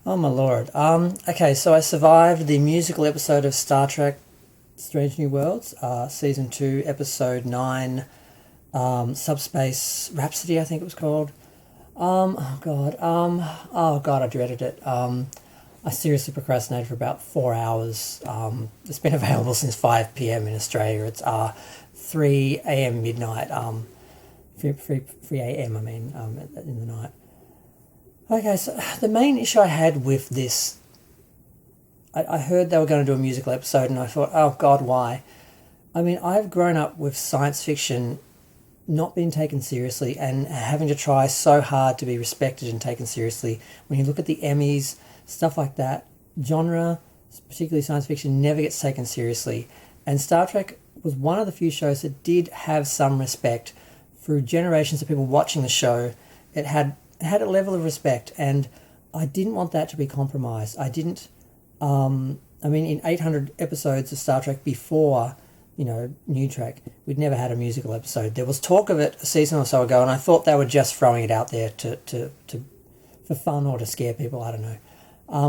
Oh my lord. Okay, so I survived the musical episode of Star Trek Strange New Worlds, season 2, episode 9, Subspace Rhapsody, I think it was called. Oh god, I dreaded it. I seriously procrastinated for about 4 hours. It's been available since 5 p.m. in Australia. It's 3 a.m. midnight, 3 a.m. I mean, in the night. Okay, so the main issue I had with this, I heard they were going to do a musical episode, and I thought, oh God, why? I mean, I've grown up with science fiction not being taken seriously and having to try so hard to be respected and taken seriously. When you look at the Emmys, stuff like that, genre, particularly science fiction, never gets taken seriously. And Star Trek was one of the few shows that did have some respect through generations of people watching the show. It had a level of respect, and I didn't want that to be compromised. I didn't. I mean, in 800 episodes of Star Trek before, New Trek, we'd never had a musical episode. There was talk of it a season or so ago, and I thought they were just throwing it out there to for fun or to scare people. I don't know.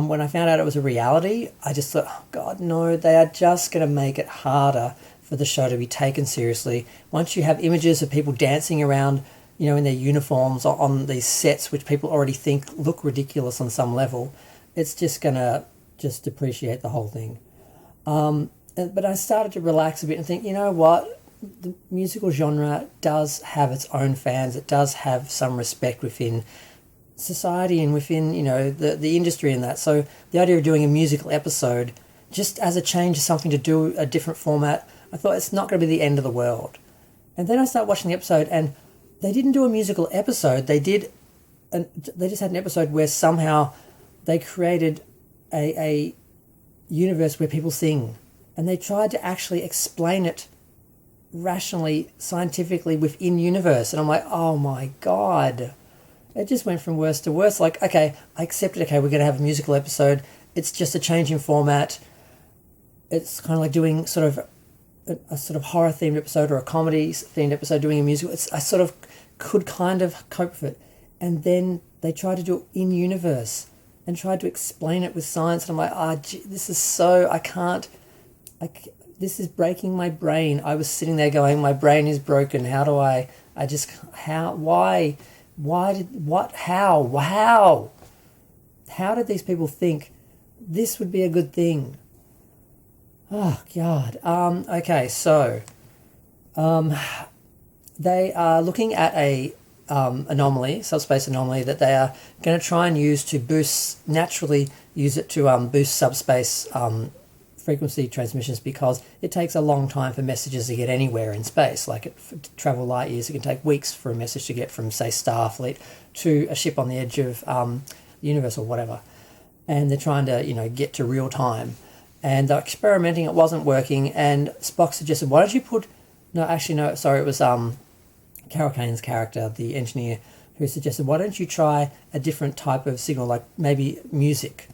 When I found out it was a reality, I just thought, oh God, no, they are just going to make it harder for the show to be taken seriously. Once you have images of people dancing around, in their uniforms on these sets, which people already think look ridiculous on some level, it's just going to just depreciate the whole thing. But I started to relax a bit and think, you know what? The musical genre does have its own fans. It does have some respect within society and within, the industry and that. So the idea of doing a musical episode, just as a change of something to do, a different format, I thought it's not going to be the end of the world. And then I started watching the episode, and they didn't do a musical episode. They just had an episode where somehow they created a universe where people sing, and they tried to actually explain it rationally, scientifically within universe. And I'm like, oh my God. It just went from worse to worse. Like, okay, I accept it. Okay, we're going to have a musical episode. It's just a change in format. It's kind of like doing sort of a sort of horror themed episode or a comedy themed episode, doing a musical. I sort of could kind of cope with it. And then they tried to do it in universe and tried to explain it with science. And I'm like, this is so, this is breaking my brain. I was sitting there going, my brain is broken. How do how did these people think this would be a good thing? Oh God. Okay, so they are looking at a anomaly, subspace anomaly, that they are going to try and use to boost subspace frequency transmissions, because it takes a long time for messages to get anywhere in space. Like to travel light years, it can take weeks for a message to get from, say, Starfleet to a ship on the edge of the universe or whatever. And they're trying to, get to real time. And they're experimenting, it wasn't working, and Spock suggested, why don't you put... No, actually, no, sorry, it was Carol Kane's character, the engineer, who suggested, why don't you try a different type of signal, like maybe music?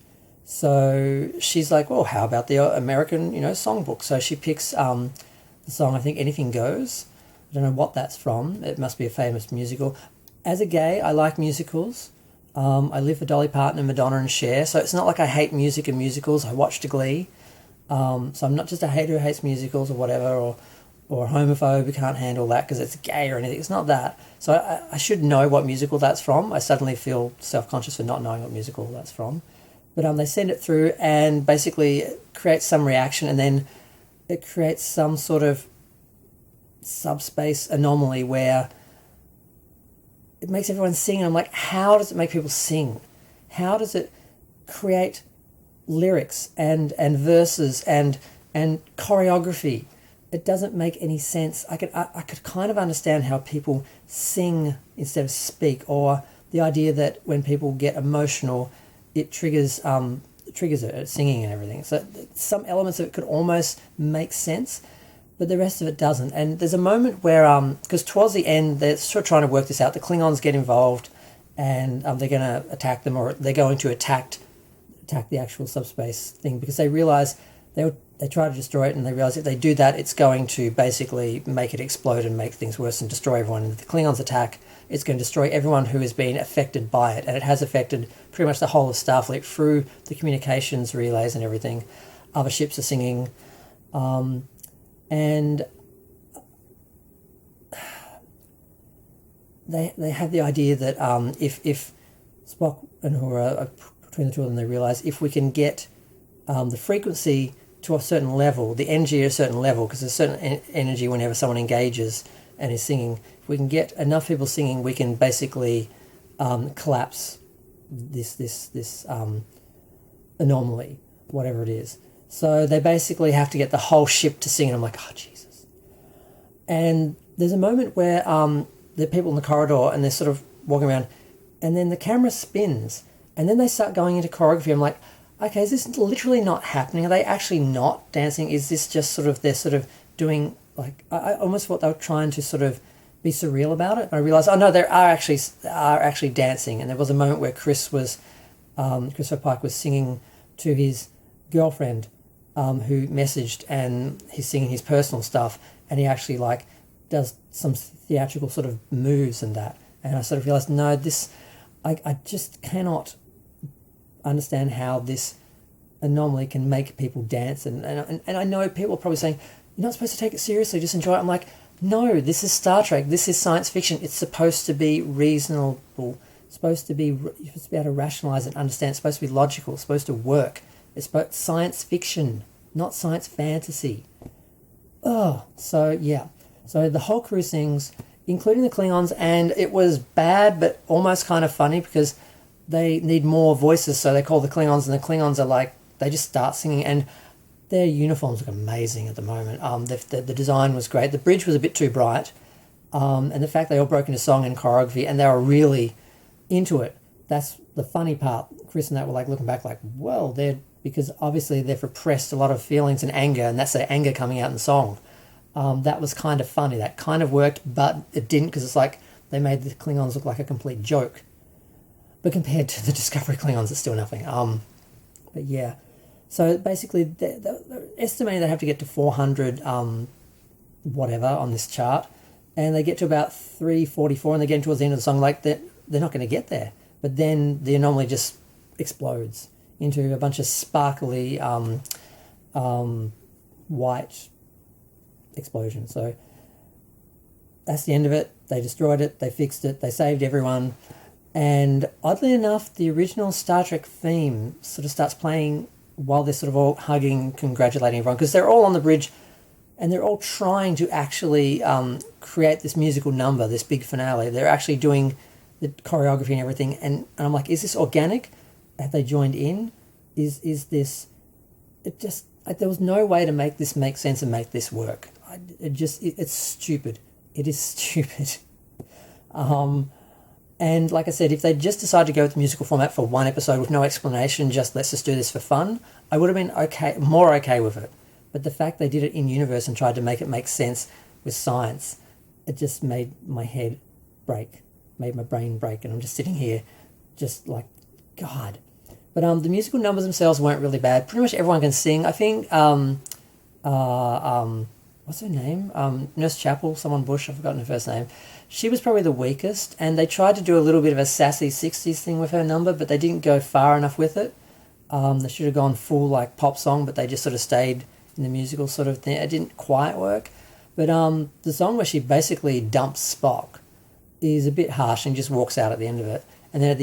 So she's like, well, how about the American, songbook? So she picks the song, I think, Anything Goes. I don't know what that's from. It must be a famous musical. As a gay, I like musicals. I live for Dolly Parton and Madonna and Cher, so it's not like I hate music and musicals. I watched Glee. So I'm not just a hater who hates musicals or whatever, or a homophobe who can't handle that because it's gay or anything. It's not that. So I should know what musical that's from. I suddenly feel self-conscious for not knowing what musical that's from. But they send it through, and basically it creates some reaction, and then it creates some sort of subspace anomaly where it makes everyone sing. And I'm like, how does it make people sing? How does it create lyrics and verses and choreography? It doesn't make any sense. I could kind of understand how people sing instead of speak, or the idea that when people get emotional, it triggers it, singing and everything. So some elements of it could almost make sense, but the rest of it doesn't. And there's a moment where, because towards the end, they're sort of trying to work this out. The Klingons get involved, and they're going to attack them, or they're going to attack the actual subspace thing, because they realise they were they try to destroy it, and they realize if they do that, it's going to basically make it explode and make things worse and destroy everyone. And if the Klingons attack, it's going to destroy everyone who has been affected by it. And it has affected pretty much the whole of Starfleet through the communications relays and everything. Other ships are singing. And they have the idea that if Spock and Uhura, between the two of them, they realize if we can get the frequency to a certain level, the energy at a certain level, because there's certain energy whenever someone engages and is singing. If we can get enough people singing, we can basically collapse this anomaly, whatever it is. So they basically have to get the whole ship to sing, and I'm like, oh, Jesus. And there's a moment where the people in the corridor, and they're sort of walking around, and then the camera spins, and then they start going into choreography. I'm like, okay, is this literally not happening? Are they actually not dancing? Is this just sort of, they're sort of doing, like, I almost thought they were trying to sort of be surreal about it. I realised, oh no, they are actually dancing. And there was a moment where Christopher Pike was singing to his girlfriend, who messaged, and he's singing his personal stuff, and he actually like does some theatrical sort of moves and that. And I sort of realised, no, this, I just cannot understand how this anomaly can make people dance. And I know people are probably saying, you're not supposed to take it seriously, just enjoy it. I'm like, no, this is Star Trek, this is science fiction. It's supposed to be reasonable, it's supposed to be, you're supposed to be able to rationalise and understand, it's supposed to be logical, it's supposed to work. It's about science fiction, not science fantasy. Oh, so yeah. So the whole crew sings, including the Klingons, and it was bad but almost kind of funny because they need more voices, so they call the Klingons, and the Klingons are like, they just start singing, and their uniforms look amazing at the moment. The design was great. The bridge was a bit too bright, and the fact they all broke into song and choreography, and they were really into it. That's the funny part. Chris and that were like looking back like, well, because obviously they've repressed a lot of feelings and anger, and that's their anger coming out in song. That was kind of funny. That kind of worked, but it didn't, because it's like they made the Klingons look like a complete joke. But compared to the Discovery Klingons, it's still nothing. But yeah. So basically, they're estimating they have to get to 400 whatever on this chart, and they get to about 344, and they're getting towards the end of the song, like they're not going to get there. But then the anomaly just explodes into a bunch of sparkly white explosions. So that's the end of it. They destroyed it, they fixed it, they saved everyone. And oddly enough, the original Star Trek theme sort of starts playing while they're sort of all hugging, congratulating everyone, because they're all on the bridge and they're all trying to actually create this musical number, this big finale. They're actually doing the choreography and everything. And I'm like, is this organic? Have they joined in? Is this... It just... there was no way to make this make sense and make this work. It's stupid. It is stupid. And like I said, if they just decided to go with the musical format for one episode with no explanation, just let's just do this for fun, I would have been more okay with it. But the fact they did it in universe and tried to make it make sense with science, it just made my head break, made my brain break, and I'm just sitting here just like, God. But the musical numbers themselves weren't really bad. Pretty much everyone can sing. I think, what's her name? Nurse Chapel, someone Bush, I've forgotten her first name. She was probably the weakest, and they tried to do a little bit of a sassy 60s thing with her number, but they didn't go far enough with it. They should have gone full like pop song, but they just sort of stayed in the musical sort of thing. It didn't quite work. But the song where she basically dumps Spock is a bit harsh and just walks out at the end of it. And then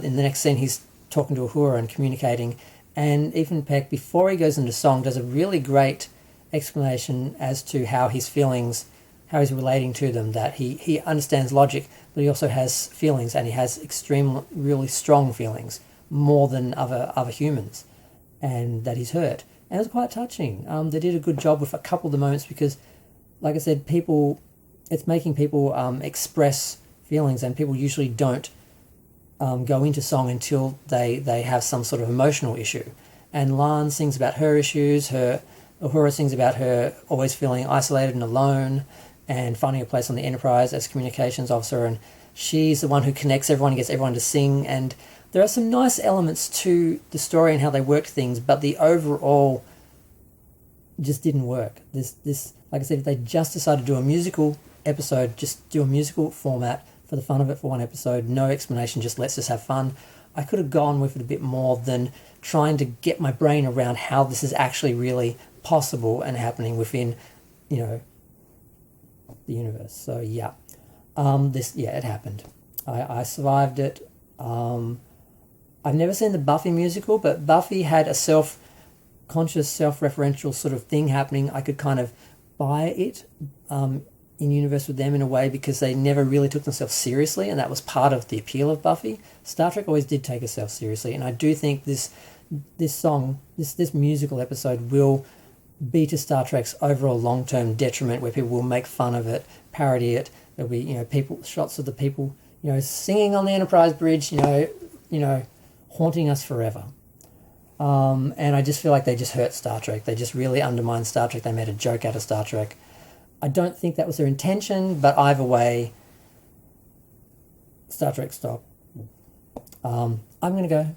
in the next scene, he's talking to Uhura and communicating, and Ethan Peck, before he goes into song, does a really great explanation as to how his feelings, how he's relating to them, that he understands logic, but he also has feelings, and he has really strong feelings, more than other humans, and that he's hurt. And it was quite touching. They did a good job with a couple of the moments because, like I said, it's making people express feelings, and people usually don't go into song until they have some sort of emotional issue. And Lan sings about her issues, Uhura sings about her always feeling isolated and alone and finding a place on the Enterprise as communications officer, and she's the one who connects everyone and gets everyone to sing. And there are some nice elements to the story and how they work things, but the overall just didn't work. This like I said, if they just decided to do a musical episode, just do a musical format for the fun of it for one episode, no explanation, just let's just have fun, I could have gone with it a bit more than trying to get my brain around how this is actually really possible and happening within, the universe. So yeah, it happened. I survived it. I've never seen the Buffy musical, but Buffy had a self-conscious, self-referential sort of thing happening. I could kind of buy it in universe with them in a way because they never really took themselves seriously, and that was part of the appeal of Buffy. Star Trek always did take itself seriously, and I do think this musical episode will be to Star Trek's overall long-term detriment, where people will make fun of it, parody it. There'll be shots of the people singing on the Enterprise bridge, haunting us forever. And I just feel like they just hurt Star Trek. They just really undermined Star Trek. They made a joke out of Star Trek. I don't think that was their intention, but either way, Star Trek stop. I'm going to go.